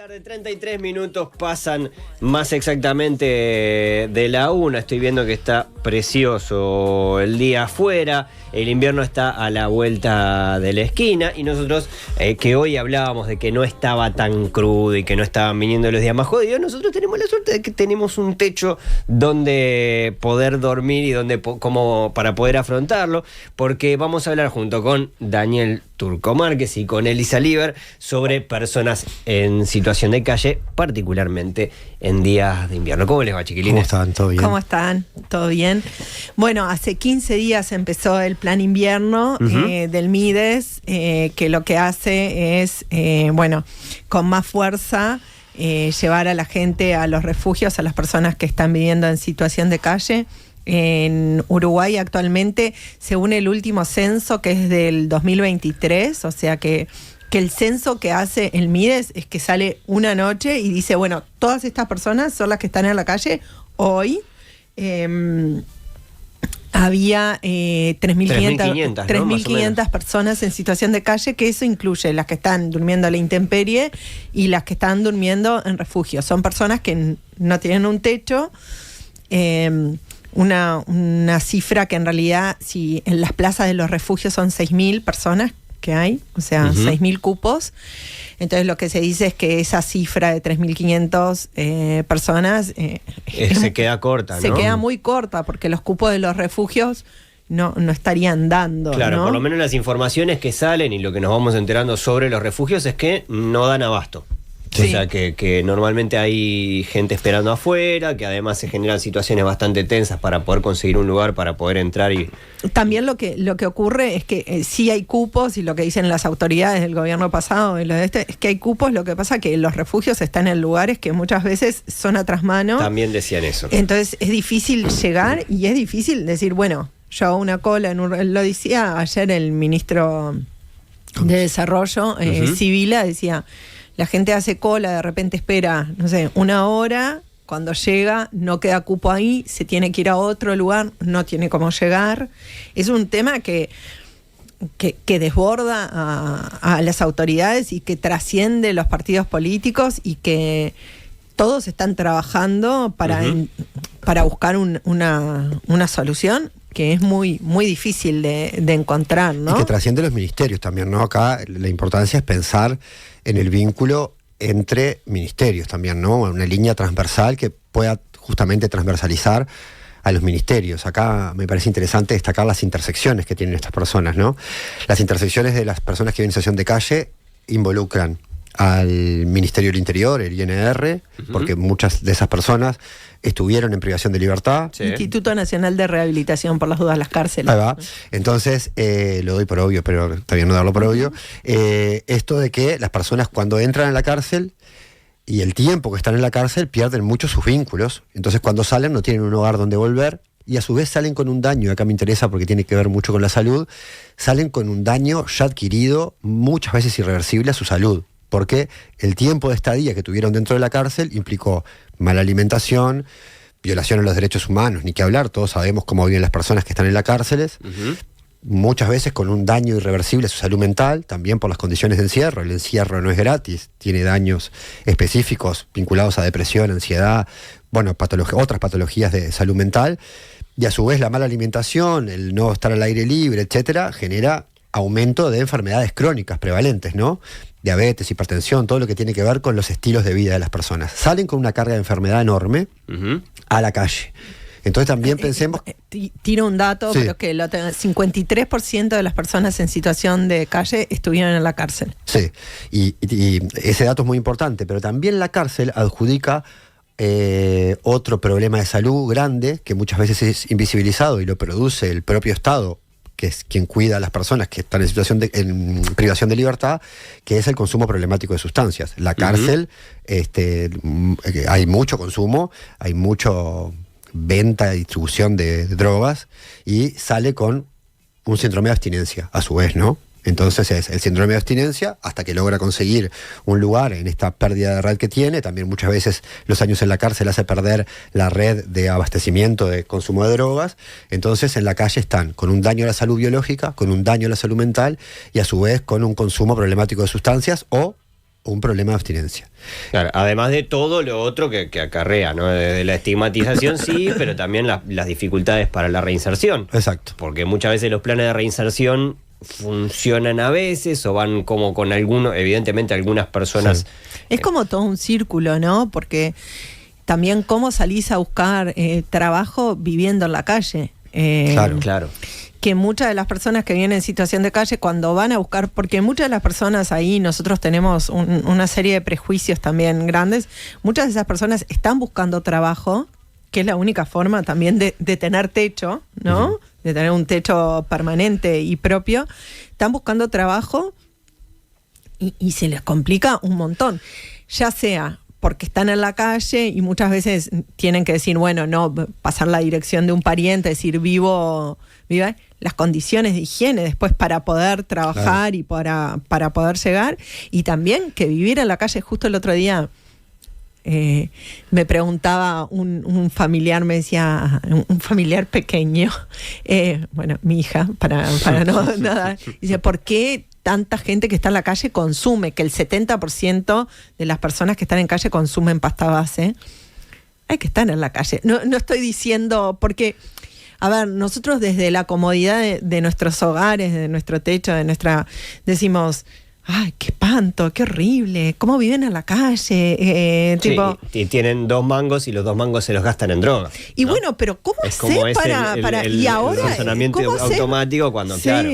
Tarde, 33 minutos pasan más exactamente de la 1. Estoy viendo que está precioso el día afuera. El invierno está a la vuelta de la esquina. Y nosotros, que hoy hablábamos de que no estaba tan crudo y que no estaban viniendo los días más jodidos, nosotros tenemos la suerte de que tenemos un techo donde poder dormir y donde como para poder afrontarlo. Porque vamos a hablar junto con Daniel Turco Márquez y con Elisa Liber sobre personas en situación de calle, particularmente en días de invierno. ¿Cómo les va, chiquilines? ¿Cómo están? ¿Todo bien? ¿Cómo están? ¿Todo bien? Bueno, hace 15 días empezó el plan invierno del Mides, que lo que hace es, con más fuerza, llevar a la gente a los refugios, a las personas que están viviendo en situación de calle. En Uruguay actualmente, según el último censo, que es del 2023, o sea que el censo que hace el Mides es que sale una noche y dice, bueno, todas estas personas son las que están en la calle hoy. Había 3.500 personas en situación de calle, que eso incluye las que están durmiendo a la intemperie y las que están durmiendo en refugio. Son personas que no tienen un techo. Una cifra que en realidad, si en las plazas de los refugios son 6.000 personas que hay, o sea, 6.000 cupos. Entonces lo que se dice es que esa cifra de 3.500 personas se queda corta, ¿no? Se queda muy corta porque los cupos de los refugios no estarían dando. Claro, ¿no? Por lo menos las informaciones que salen y lo que nos vamos enterando sobre los refugios es que no dan abasto. Sí. O sea, que normalmente hay gente esperando afuera, que además se generan situaciones bastante tensas para poder conseguir un lugar, para poder entrar y... También lo que ocurre es que sí hay cupos, y lo que dicen las autoridades del gobierno pasado y lo de es que hay cupos. Lo que pasa es que los refugios están en lugares que muchas veces son a trasmano. También decían eso. Entonces es difícil llegar y es difícil decir, bueno, yo hago una cola lo decía ayer el ministro de Desarrollo, Sibila, decía... La gente hace cola, de repente espera, no sé, una hora, cuando llega no queda cupo ahí, se tiene que ir a otro lugar, no tiene cómo llegar. Es un tema que desborda a las autoridades y que trasciende los partidos políticos y que todos están trabajando para buscar una solución que es muy, muy difícil de encontrar, ¿no? Y que trasciende los ministerios también, ¿no? Acá la importancia es pensar en el vínculo entre ministerios también, ¿no? Una línea transversal que pueda justamente transversalizar a los ministerios. Acá me parece interesante destacar las intersecciones que tienen estas personas, ¿no? Las intersecciones de las personas que viven en situación de calle involucran al Ministerio del Interior, el INR, porque muchas de esas personas estuvieron en privación de libertad. Sí. Instituto Nacional de Rehabilitación, por las dudas, las cárceles. Ahí va. Entonces, lo doy por obvio, pero está bien no darlo por obvio. Esto de que las personas cuando entran en la cárcel y el tiempo que están en la cárcel pierden mucho sus vínculos. Entonces, cuando salen no tienen un hogar donde volver y a su vez salen con un daño, acá me interesa porque tiene que ver mucho con la salud, salen con un daño ya adquirido, muchas veces irreversible a su salud. Porque el tiempo de estadía que tuvieron dentro de la cárcel implicó mala alimentación, violación a los derechos humanos, ni que hablar, todos sabemos cómo viven las personas que están en las cárceles, muchas veces con un daño irreversible a su salud mental, también por las condiciones de encierro. El encierro no es gratis, tiene daños específicos vinculados a depresión, ansiedad, otras patologías de salud mental, y a su vez la mala alimentación, el no estar al aire libre, etcétera, genera aumento de enfermedades crónicas prevalentes, ¿no? Diabetes, hipertensión, todo lo que tiene que ver con los estilos de vida de las personas. Salen con una carga de enfermedad enorme a la calle. Entonces también pensemos... Tiro un dato, sí. Pero que el 53% de las personas en situación de calle estuvieron en la cárcel. Sí, y ese dato es muy importante, pero también la cárcel adjudica otro problema de salud grande que muchas veces es invisibilizado y lo produce el propio Estado, que es quien cuida a las personas que están en situación en privación de libertad, que es el consumo problemático de sustancias. La cárcel, hay mucho consumo, hay mucho venta y distribución de drogas, y sale con un síndrome de abstinencia, a su vez, ¿no? Entonces es el síndrome de abstinencia hasta que logra conseguir un lugar en esta pérdida de red que tiene. También muchas veces los años en la cárcel hace perder la red de abastecimiento de consumo de drogas. Entonces en la calle están con un daño a la salud biológica, con un daño a la salud mental y a su vez con un consumo problemático de sustancias o un problema de abstinencia. Claro, además de todo lo otro que acarrea, ¿no? Desde la estigmatización sí, pero también las dificultades para la reinserción. Exacto. Porque muchas veces los planes de reinserción funcionan a veces o van como con algunos, evidentemente algunas personas... Sí. Es como todo un círculo, ¿no? Porque también cómo salís a buscar trabajo viviendo en la calle. Claro. Que muchas de las personas que vienen en situación de calle, cuando van a buscar, porque muchas de las personas ahí, nosotros tenemos una serie de prejuicios también grandes, muchas de esas personas están buscando trabajo, que es la única forma también de tener techo, ¿no? Uh-huh. De tener un techo permanente y propio, están buscando trabajo y se les complica un montón, ya sea porque están en la calle y muchas veces tienen que decir, bueno, no, pasar la dirección de un pariente, decir vive las condiciones de higiene después para poder trabajar, claro, y para poder llegar, y también que vivir en la calle. Justo el otro día me preguntaba un familiar, me decía, un familiar pequeño, bueno, mi hija, para no nada, dice, ¿por qué tanta gente que está en la calle consume? Que el 70% de las personas que están en calle consumen pasta base. Hay que estar en la calle. No estoy diciendo, porque, a ver, nosotros desde la comodidad de nuestros hogares, de nuestro techo, decimos, ¡ay, qué espanto, qué horrible! ¿Cómo viven en la calle? Sí, y tienen 2 mangos y los 2 mangos se los gastan en droga. Y ¿no? Bueno, pero ¿cómo haces para y ahora el razonamiento automático cuando, sí, claro.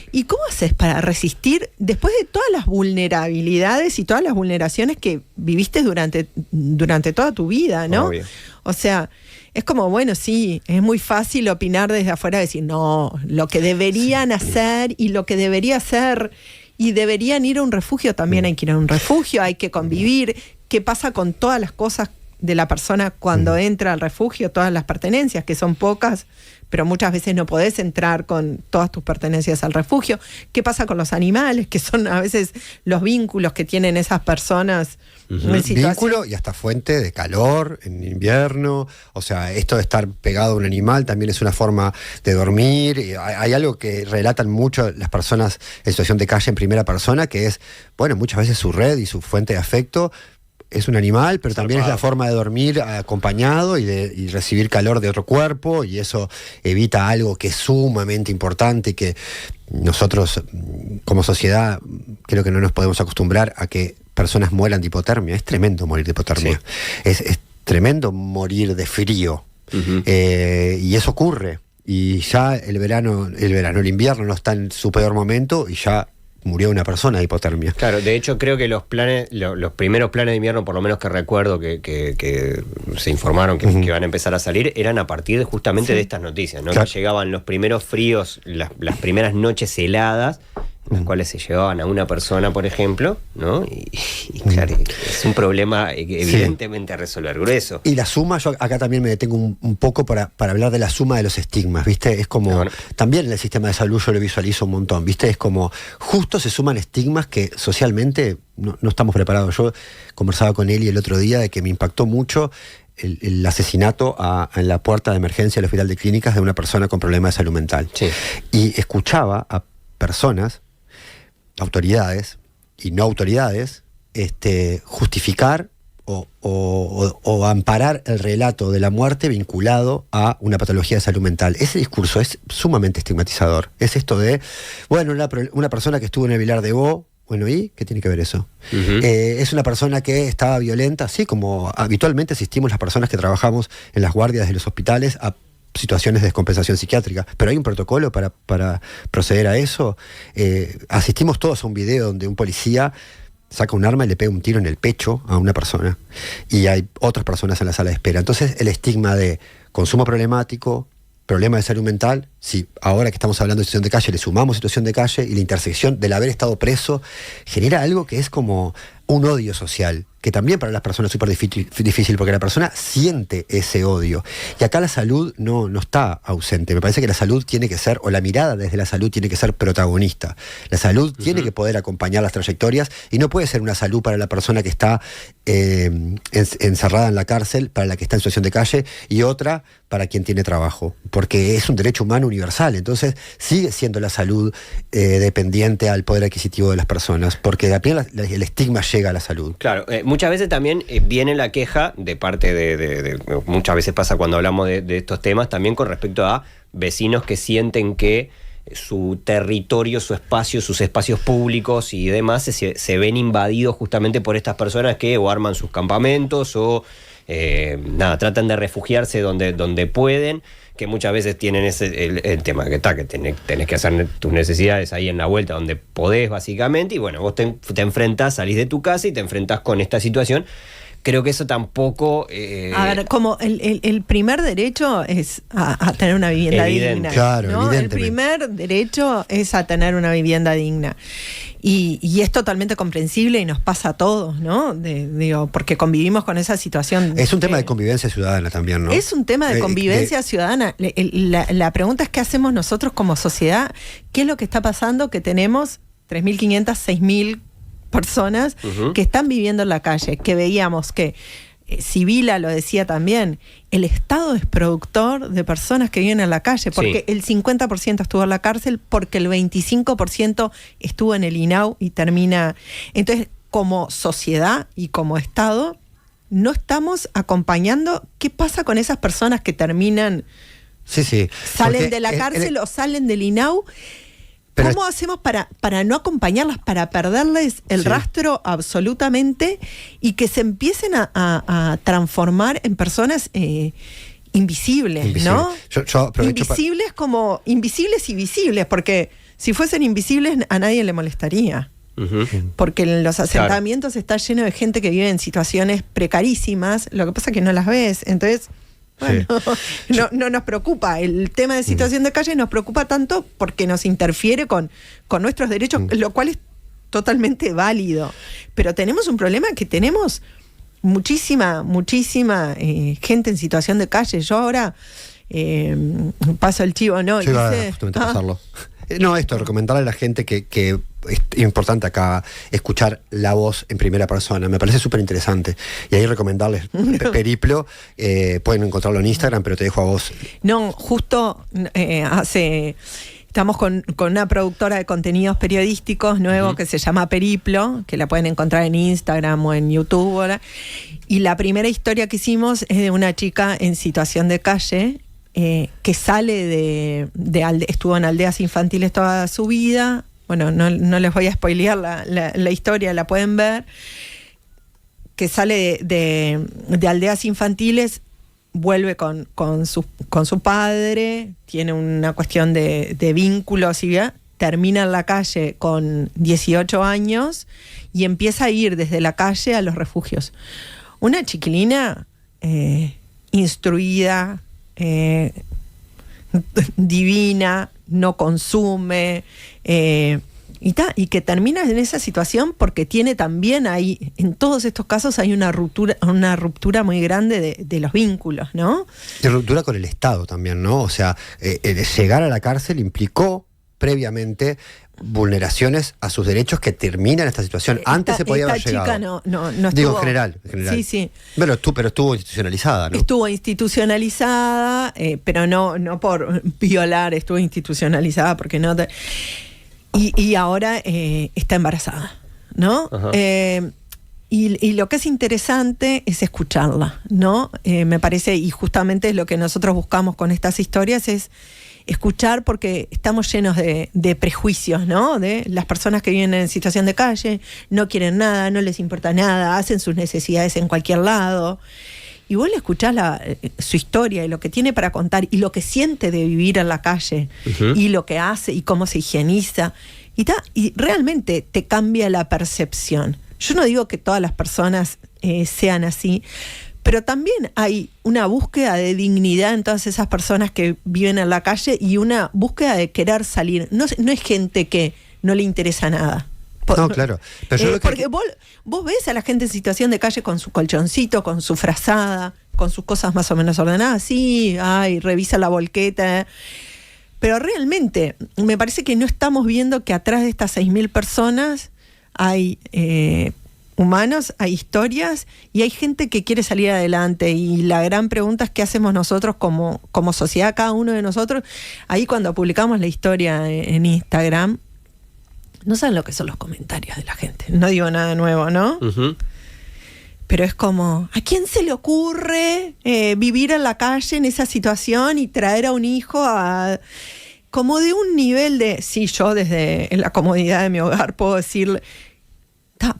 ¿Y cómo haces para resistir después de todas las vulnerabilidades y todas las vulneraciones que viviste durante toda tu vida, ¿no? Obvio. O sea, es como, bueno, sí, es muy fácil opinar desde afuera, decir, no, lo que deberían hacer y lo que debería hacer... Y deberían ir a un refugio, también hay que ir a un refugio, hay que convivir. ¿Qué pasa con todas las cosas de la persona cuando entra al refugio? Todas las pertenencias, que son pocas, pero muchas veces no podés entrar con todas tus pertenencias al refugio. ¿Qué pasa con los animales? Que son a veces los vínculos que tienen esas personas. Vínculo y hasta fuente de calor en invierno. O sea, esto de estar pegado a un animal también es una forma de dormir. Hay algo que relatan mucho las personas en situación de calle en primera persona, que es, bueno, muchas veces su red y su fuente de afecto es un animal, pero también es la forma de dormir acompañado y recibir calor de otro cuerpo, y eso evita algo que es sumamente importante y que nosotros como sociedad creo que no nos podemos acostumbrar a que personas mueran de hipotermia. Es tremendo morir de hipotermia. Sí. Es tremendo morir de frío. Uh-huh. Y eso ocurre. Y ya el invierno no está en su peor momento y ya murió una persona de hipotermia. Claro, de hecho creo que los primeros planes de invierno, por lo menos que recuerdo que se informaron que van a empezar a salir, eran a partir justamente de estas noticias, ¿no? Claro. Que llegaban los primeros fríos, las primeras noches heladas, las cuales se llevaban a una persona, por ejemplo, ¿no? Y claro, es un problema evidentemente a resolver, grueso. Y la suma, yo acá también me detengo un poco para hablar de la suma de los estigmas, ¿viste? Es como, también en el sistema de salud yo lo visualizo un montón, ¿viste? Es como, justo se suman estigmas que socialmente no estamos preparados. Yo conversaba con Eli el otro día de que me impactó mucho el asesinato en la puerta de emergencia del Hospital de Clínicas de una persona con problemas de salud mental. Sí. Y escuchaba a personas, autoridades y no autoridades, justificar o amparar el relato de la muerte vinculado a una patología de salud mental. Ese discurso es sumamente estigmatizador. Es esto de, bueno, una persona que estuvo en el Vilar de Bo, bueno, ¿y qué tiene que ver eso? Uh-huh. Es una persona que estaba violenta, así como habitualmente asistimos las personas que trabajamos en las guardias de los hospitales a situaciones de descompensación psiquiátrica, pero hay un protocolo para proceder a eso. Asistimos todos a un video donde un policía saca un arma y le pega un tiro en el pecho a una persona, y hay otras personas en la sala de espera. Entonces el estigma de consumo problemático, problema de salud mental, si ahora que estamos hablando de situación de calle le sumamos situación de calle y la intersección del haber estado preso, genera algo que es como un odio social, que también para las personas es súper difícil, porque la persona siente ese odio. Y acá la salud no está ausente. Me parece que la salud tiene que ser, o la mirada desde la salud tiene que ser protagonista. La salud tiene que poder acompañar las trayectorias, y no puede ser una salud para la persona que está encerrada en la cárcel, para la que está en situación de calle, y otra para quien tiene trabajo, porque es un derecho humano universal. Entonces sigue siendo la salud dependiente al poder adquisitivo de las personas, porque el estigma llega llega a la salud. Claro, muchas veces también viene la queja de parte muchas veces pasa cuando hablamos de estos temas, también con respecto a vecinos que sienten que su territorio, su espacio, sus espacios públicos y demás se ven invadidos justamente por estas personas que o arman sus campamentos o tratan de refugiarse donde pueden, que muchas veces tienen el tema que tenés que hacer tus necesidades ahí en la vuelta donde podés básicamente, y bueno, vos te enfrentás, salís de tu casa y te enfrentás con esta situación. Creo que eso tampoco... a ver, como el primer derecho es a tener una vivienda digna. Claro, ¿no? El primer derecho es a tener una vivienda digna. Y es totalmente comprensible y nos pasa a todos, ¿no? Porque convivimos con esa situación. Es un tema de convivencia ciudadana también, ¿no? Es un tema de convivencia ciudadana. La pregunta es: ¿qué hacemos nosotros como sociedad? ¿Qué es lo que está pasando? Que tenemos 3.500, 6.000 personas que están viviendo en la calle, que veíamos que Sibila lo decía también, el Estado es productor de personas que viven en la calle, porque el 50% estuvo en la cárcel, porque el 25% estuvo en el INAU y termina. Entonces, como sociedad y como Estado, no estamos acompañando qué pasa con esas personas que terminan, salen de la cárcel o salen del INAU. ¿Cómo hacemos para no acompañarlas, para perderles el rastro absolutamente y que se empiecen a transformar en personas invisibles, ¿no? Yo aprovecho invisibles como invisibles y visibles, porque si fuesen invisibles a nadie le molestaría. Porque en los asentamientos está lleno de gente que vive en situaciones precarísimas, lo que pasa es que no las ves, entonces... Bueno, no nos preocupa. El tema de situación de calle nos preocupa tanto porque nos interfiere con nuestros derechos, lo cual es totalmente válido. Pero tenemos un problema que tenemos muchísima gente en situación de calle. Yo ahora paso el chivo, ¿no? Yo iba justamente a pasarlo. No, recomendarle a la gente que es importante acá escuchar la voz en primera persona. Me parece súper interesante. Y ahí recomendarles Periplo. Pueden encontrarlo en Instagram, pero te dejo a vos. No, justo estamos con una productora de contenidos periodísticos nuevo que se llama Periplo, que la pueden encontrar en Instagram o en YouTube. ¿verdad? Y la primera historia que hicimos es de una chica en situación de calle, que sale estuvo en aldeas infantiles toda su vida. Bueno, no les voy a spoilear la historia, la pueden ver. Que sale de aldeas infantiles, vuelve con su padre, tiene una cuestión de vínculos y termina en la calle con 18 años y empieza a ir desde la calle a los refugios. Una chiquilina instruida, divina, no consume, y que termina en esa situación porque tiene también ahí, en todos estos casos hay una ruptura muy grande de los vínculos, ¿no? Y ruptura con el Estado también, ¿no? O sea, llegar a la cárcel implicó previamente vulneraciones a sus derechos que terminan esta situación. Antes se podía haber llegado. Esta chica no estuvo... Digo, en general. Sí. Pero estuvo institucionalizada, ¿no? Estuvo institucionalizada, pero no por violar, estuvo institucionalizada porque no... Y ahora está embarazada, ¿no? Y lo que es interesante es escucharla, ¿no? Me parece, y justamente lo que nosotros buscamos con estas historias es escuchar, porque estamos llenos de prejuicios, ¿no? De las personas que viven en situación de calle, no quieren nada, no les importa nada, hacen sus necesidades en cualquier lado. Y vos le escuchás su historia y lo que tiene para contar y lo que siente de vivir en la calle y lo que hace y cómo se higieniza. Y realmente te cambia la percepción. Yo no digo que todas las personas sean así, pero también hay una búsqueda de dignidad en todas esas personas que viven en la calle y una búsqueda de querer salir. No es gente que no le interesa nada. No, claro. Pero porque vos ves a la gente en situación de calle con su colchoncito, con su frazada, con sus cosas más o menos ordenadas. Sí, revisa la volqueta. Pero realmente me parece que no estamos viendo que atrás de estas 6.000 personas hay humanos, hay historias y hay gente que quiere salir adelante. Y la gran pregunta es qué hacemos nosotros como sociedad, cada uno de nosotros. Ahí cuando publicamos la historia en Instagram, no saben lo que son los comentarios de la gente. No digo nada nuevo, ¿no? Ujú. Pero es como, ¿a quién se le ocurre vivir en la calle en esa situación y traer a un hijo como de un nivel de, sí, yo desde la comodidad de mi hogar puedo decirle,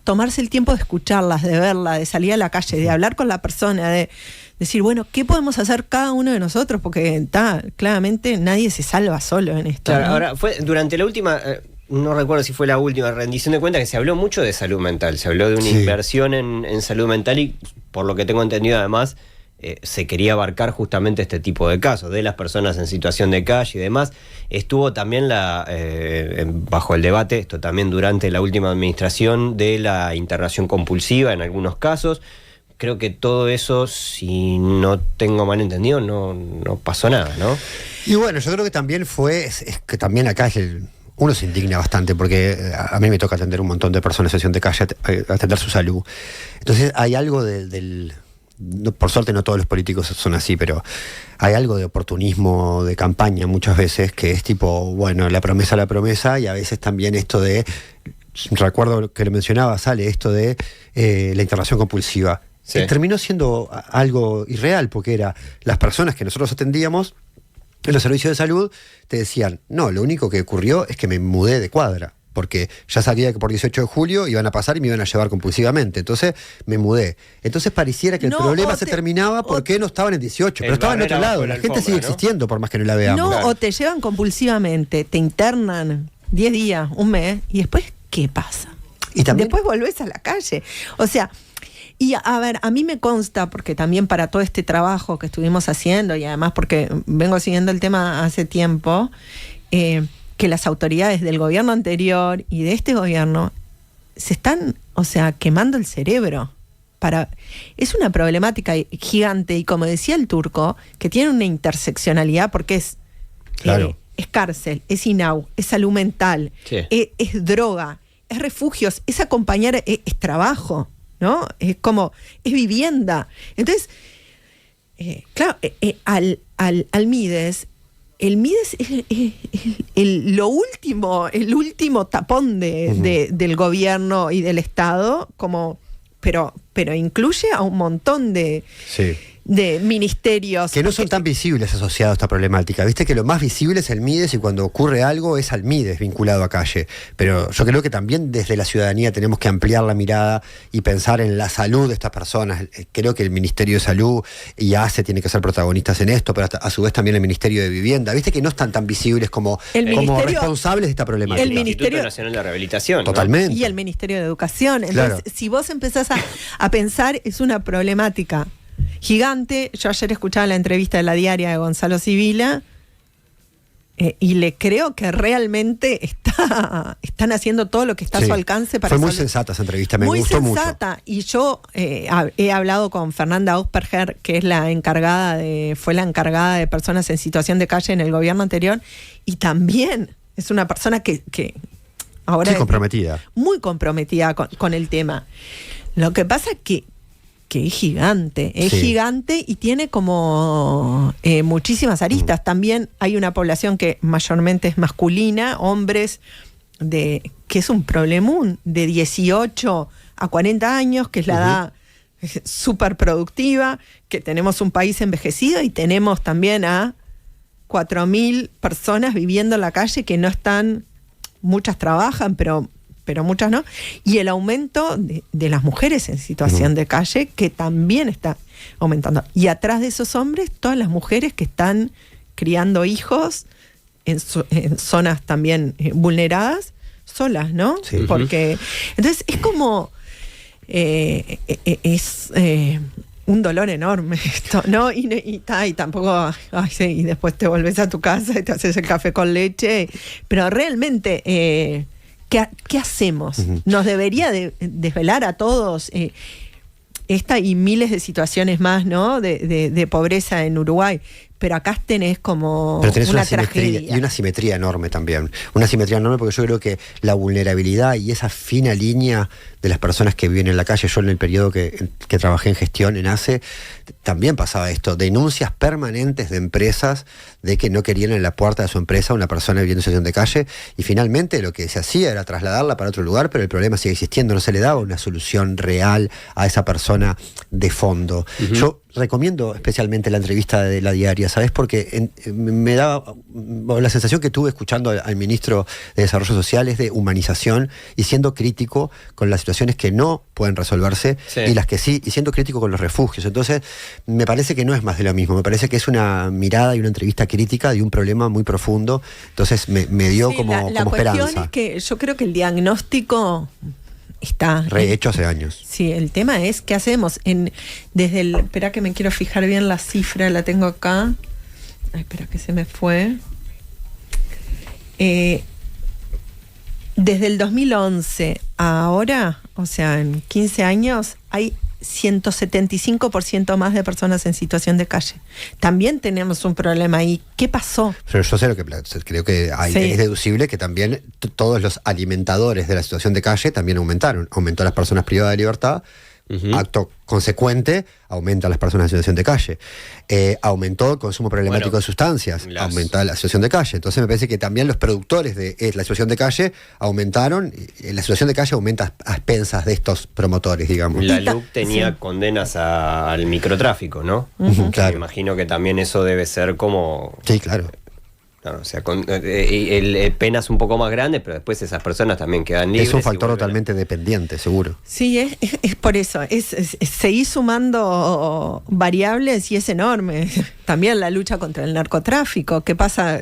tomarse el tiempo de escucharlas, de verla, de salir a la calle, de hablar con la persona, de decir, bueno, ¿qué podemos hacer cada uno de nosotros? Porque claramente nadie se salva solo en esto. Claro, ¿no? ahora, fue durante la última, no recuerdo si fue la última rendición de cuentas, que se habló mucho de salud mental, se habló de una Sí. inversión en salud mental y, por lo que tengo entendido, además, se quería abarcar justamente este tipo de casos, de las personas en situación de calle y demás. Estuvo también bajo el debate, esto también durante la última administración, de la internación compulsiva en algunos casos. Creo que todo eso, si no tengo mal entendido, no pasó nada, ¿no? Y bueno, yo creo que también es que también acá uno se indigna bastante porque a mí me toca atender un montón de personas en situación de calle, atender su salud. Entonces hay algo por suerte no todos los políticos son así, pero hay algo de oportunismo de campaña muchas veces que es tipo, bueno, la promesa, y a veces también esto de, recuerdo que lo mencionaba, sale esto de la internación compulsiva. Sí. Terminó siendo algo irreal porque era las personas que nosotros atendíamos en los servicios de salud te decían, no, lo único que ocurrió es que me mudé de cuadra, porque ya sabía que por 18 de julio iban a pasar y me iban a llevar compulsivamente, entonces me mudé. Entonces pareciera que el problema se terminaba porque no estaban en 18, pero estaban en otro lado. La gente sigue existiendo por más que no la veamos. No, Claro. o te llevan compulsivamente, te internan 10 días, un mes, y después, ¿qué pasa? Y también, Después volvés a la calle. O sea, y a ver, a mí me consta, porque también para todo este trabajo que estuvimos haciendo, y además porque vengo siguiendo el tema hace tiempo, que las autoridades del gobierno anterior y de este gobierno se están, o sea, quemando el cerebro. Es una problemática gigante, y como decía el Turco, que tiene una interseccionalidad porque es cárcel, es INAU, es salud mental, Sí. es droga, es refugios, es acompañar, es trabajo, ¿no? Es vivienda. Entonces, claro, al MIDES, el MIDES es el último tapón del gobierno y del Estado, pero incluye a un montón de ministerios. que no son tan visibles asociados a esta problemática. Viste que lo más visible es el MIDES y cuando ocurre algo es al MIDES vinculado a calle. Pero yo creo que también desde la ciudadanía tenemos que ampliar la mirada y pensar en la salud de estas personas. Creo que el Ministerio de Salud y ACE tiene que ser protagonistas en esto, pero a su vez también el Ministerio de Vivienda. Viste que no están tan visibles como responsables de esta problemática. El Instituto Nacional de Rehabilitación. Totalmente. Y el Ministerio de Educación. Entonces, si vos empezás a pensar, es una problemática gigante. Yo ayer escuchaba la entrevista de La Diaria de Gonzalo Sibila y le creo que realmente están haciendo todo lo que está a su alcance para... Fue muy sensata esa entrevista, me gustó mucho. Muy sensata, y yo he hablado con Fernanda Ausperger, que es fue la encargada de personas en situación de calle en el gobierno anterior, y también es una persona que ahora sí, comprometida. Muy comprometida con el tema. Lo que pasa es que es gigante, gigante y tiene como muchísimas aristas. También hay una población que mayormente es masculina, hombres, que es un problemón, de 18 a 40 años, que es la edad súper productiva, que tenemos un país envejecido y tenemos también a 4.000 personas viviendo en la calle que no están, muchas trabajan, pero muchas no, y el aumento de las mujeres en situación de calle, que también está aumentando. Y atrás de esos hombres, todas las mujeres que están criando hijos en zonas también vulneradas, solas, ¿no? Sí. Porque entonces es como un dolor enorme esto, ¿no? Y tampoco, y después te volvés a tu casa y te haces el café con leche, pero realmente... ¿Qué hacemos? Nos debería desvelar a todos esta y miles de situaciones más, ¿no? de pobreza en Uruguay. pero acá tenés como Pero tenés una tragedia. simetría, y una simetría enorme también. Una simetría enorme porque yo creo que la vulnerabilidad y esa fina línea de las personas que viven en la calle, yo en el periodo que trabajé en gestión en ACE, también pasaba esto, denuncias permanentes de empresas de que no querían en la puerta de su empresa una persona viviendo en situación de calle, y finalmente lo que se hacía era trasladarla para otro lugar, pero el problema sigue existiendo, no se le daba una solución real a esa persona de fondo. Yo recomiendo especialmente la entrevista de La Diaria, ¿sabes? Porque me daba la sensación que tuve escuchando al ministro de Desarrollo Social es de humanización y siendo crítico con las situaciones que no pueden resolverse y las que sí, y siendo crítico con los refugios. Entonces, me parece que no es más de lo mismo, me parece que es una mirada y una entrevista crítica de un problema muy profundo. Entonces, me dio como la esperanza. cuestión es que yo creo que el diagnóstico está rehecho hace años. Sí, el tema es qué hacemos espera que me quiero fijar bien la cifra, la tengo acá. Ay, espera que se me fue. Desde el 2011 a ahora, o sea, en 15 años, hay 175% más de personas en situación de calle. También tenemos un problema ahí. ¿Qué pasó? Pero yo sé lo que creo que es deducible que también todos los alimentadores de la situación de calle también aumentaron. Aumentó las personas privadas de libertad. Acto consecuente, aumenta las personas en situación de calle. Aumentó el consumo problemático de sustancias, aumentó la situación de calle. Entonces me parece que también los productores de la situación de calle aumentaron, la situación de calle aumenta a expensas de estos promotores, digamos. La LUC tenía condenas al microtráfico, ¿no? Claro. Me imagino que también eso debe ser como... Sí, claro. O sea, penas un poco más grandes, pero después esas personas también quedan libres. Es un factor totalmente dependiente, seguro. Sí, es por eso. Seguir sumando variables y es enorme. También la lucha contra el narcotráfico. ¿Qué pasa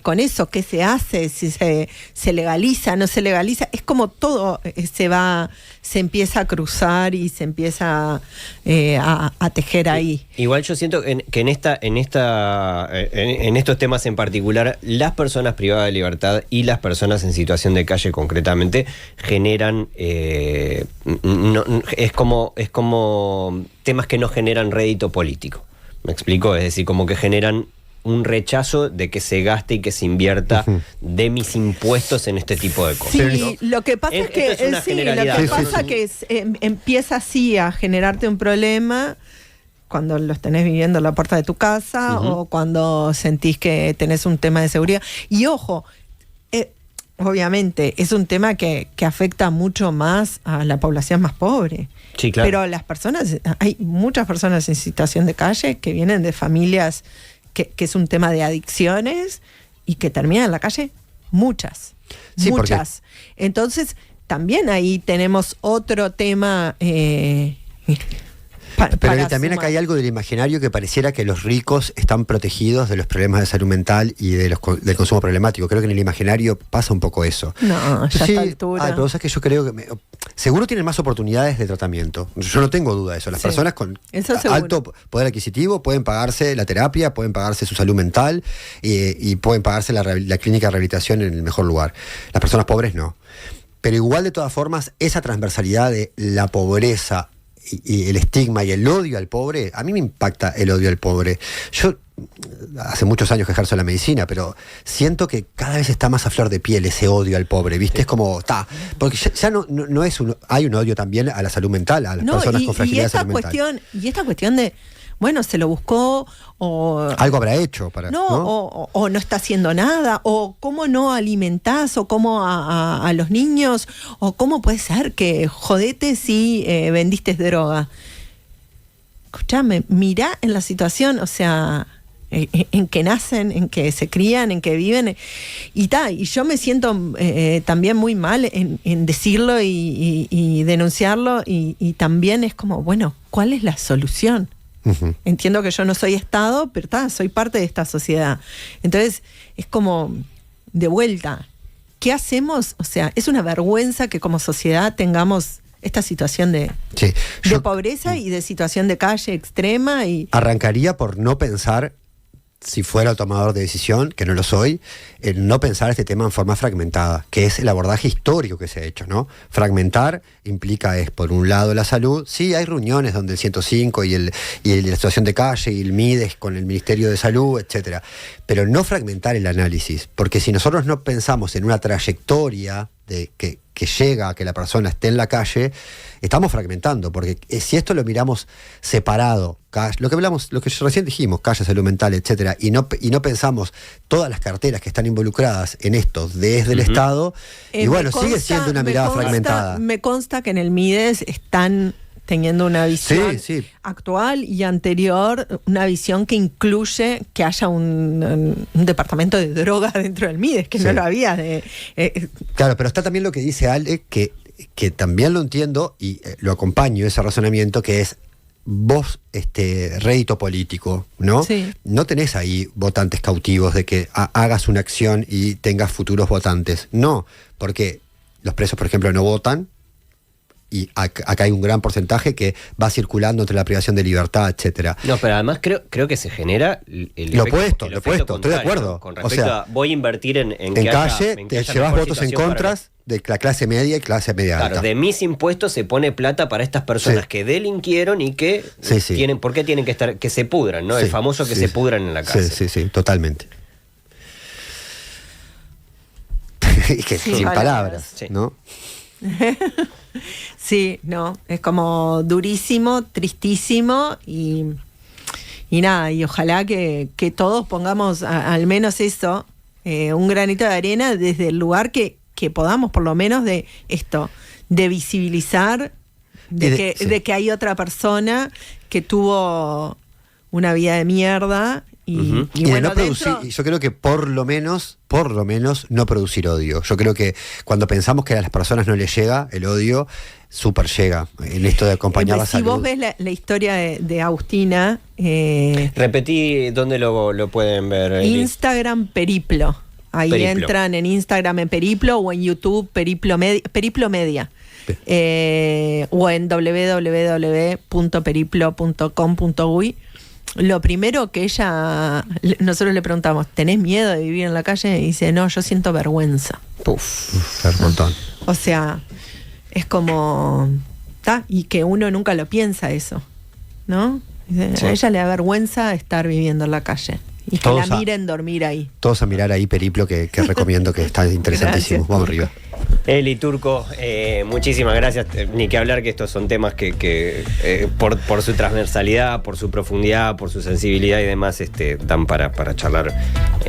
con eso? ¿Qué se hace? Si se legaliza, no se legaliza. Es como todo se empieza a cruzar y se empieza a tejer ahí. Igual yo siento que en estos temas en particular, las personas privadas de libertad y las personas en situación de calle concretamente generan es como temas que no generan rédito político. ¿Me explico? Es decir, como que generan un rechazo de que se gaste y que se invierta de mis impuestos en este tipo de cosas. Sí, ¿no? Lo que pasa es que empieza así a generarte un problema cuando los tenés viviendo en la puerta de tu casa o cuando sentís que tenés un tema de seguridad. Y ojo, obviamente es un tema que afecta mucho más a la población más pobre. Sí, claro. Pero hay muchas personas en situación de calle que vienen de familias que es un tema de adicciones y que terminan en la calle muchas. Entonces, también ahí tenemos otro tema pero también acá hay algo del imaginario que pareciera que los ricos están protegidos de los problemas de salud mental y del consumo problemático. Creo que en el imaginario pasa un poco eso. No, ya a esta altura. Pero sabes que yo creo que seguro tienen más oportunidades de tratamiento. Yo no tengo duda de eso. Las personas con alto poder adquisitivo pueden pagarse la terapia, pueden pagarse su salud mental y pueden pagarse la clínica de rehabilitación en el mejor lugar. Las personas pobres no. Pero igual, de todas formas, esa transversalidad de la pobreza y el estigma y el odio al pobre, a mí me impacta el odio al pobre. Yo hace muchos años que ejerzo la medicina, pero siento que cada vez está más a flor de piel ese odio al pobre, ¿viste? Es como, porque ya no es hay un odio también a la salud mental, a las personas con fragilidad de salud mental. Y esta cuestión de, bueno, se lo buscó o... Algo habrá hecho para... ¿no? O no está haciendo nada, o cómo no alimentás, o cómo a los niños, o cómo puede ser que jodete si vendiste droga. Escuchame, mirá en la situación, o sea, en que nacen, en que se crían, en que viven, y yo me siento también muy mal en decirlo y denunciarlo, y también es como, bueno, ¿cuál es la solución? Entiendo que yo no soy Estado, pero soy parte de esta sociedad. Entonces, es como, de vuelta, ¿qué hacemos? O sea, es una vergüenza que como sociedad tengamos esta situación de pobreza y de situación de calle extrema. Arrancaría por no pensar si fuera tomador de decisión, que no lo soy, en no pensar este tema en forma fragmentada, que es el abordaje histórico que se ha hecho, ¿no? Fragmentar implica, por un lado, la salud. Sí, hay reuniones donde el 105 y la situación de calle y el MIDES con el Ministerio de Salud, etcétera, pero no fragmentar el análisis, porque si nosotros no pensamos en una trayectoria que llega a que la persona esté en la calle, estamos fragmentando, porque si esto lo miramos separado, lo que recién dijimos, calle, salud mental, etcétera, y no pensamos todas las carteras que están involucradas en esto desde el Estado, y bueno, sigue siendo una mirada fragmentada. Me consta que en el MIDES están teniendo una visión actual y anterior, una visión que incluye que haya un departamento de drogas dentro del MIDES, que no lo había. Claro, pero está también lo que dice Ale, que también lo entiendo y lo acompaño, ese razonamiento, que es vos, rédito político, ¿no? Sí. No tenés ahí votantes cautivos de que hagas una acción y tengas futuros votantes. No, porque los presos, por ejemplo, no votan, y acá hay un gran porcentaje que va circulando entre la privación de libertad, etcétera. No, pero además creo que se genera lo opuesto, estoy de acuerdo. ¿No? Con respecto a voy a invertir en calle, te llevas votos en contras de la clase media y clase media alta. Claro, de mis impuestos se pone plata para estas personas que delinquieron y que tienen, ¿por qué tienen que estar, que se pudran, ¿no? El famoso que se pudran en la cárcel. Sí, totalmente. Y que sin palabras, ¿no? Sí, no, es como durísimo, tristísimo y nada, y ojalá que todos pongamos al menos eso, un granito de arena desde el lugar que podamos, por lo menos de esto, de visibilizar de que hay otra persona que tuvo una vida de mierda. Y bueno, no producir, yo creo que por lo menos no producir odio. Yo creo que cuando pensamos que a las personas no les llega el odio, súper llega en esto de acompañar la salud. Si vos ves la historia de Agustina, repetí dónde lo pueden ver. Instagram Periplo. Ahí entran en Instagram en Periplo o en YouTube Periplo Media. O en www.periplo.com.uy. Lo primero que nosotros le preguntamos, ¿tenés miedo de vivir en la calle? Y dice, no, yo siento vergüenza. Un montón. O sea, es como, y que uno nunca lo piensa eso, ¿no? Dice, a ella le da vergüenza estar viviendo en la calle. Y que todos la miren dormir ahí. Todos a mirar ahí Periplo, que recomiendo, que está interesantísimo. Gracias. Vamos arriba. Eli Turco, muchísimas gracias. Ni que hablar que estos son temas que por su transversalidad, por su profundidad, por su sensibilidad y demás, dan para charlar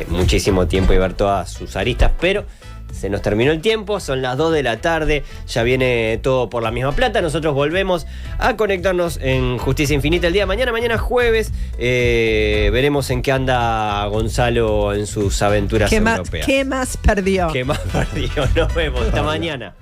muchísimo tiempo y ver todas sus aristas, pero se nos terminó el tiempo, son las 2 de la tarde, ya viene todo por la misma plata. Nosotros volvemos a conectarnos en Justicia Infinita el día de mañana jueves. Veremos en qué anda Gonzalo en sus aventuras europeas. ¿Qué más perdió? Nos vemos, hasta mañana.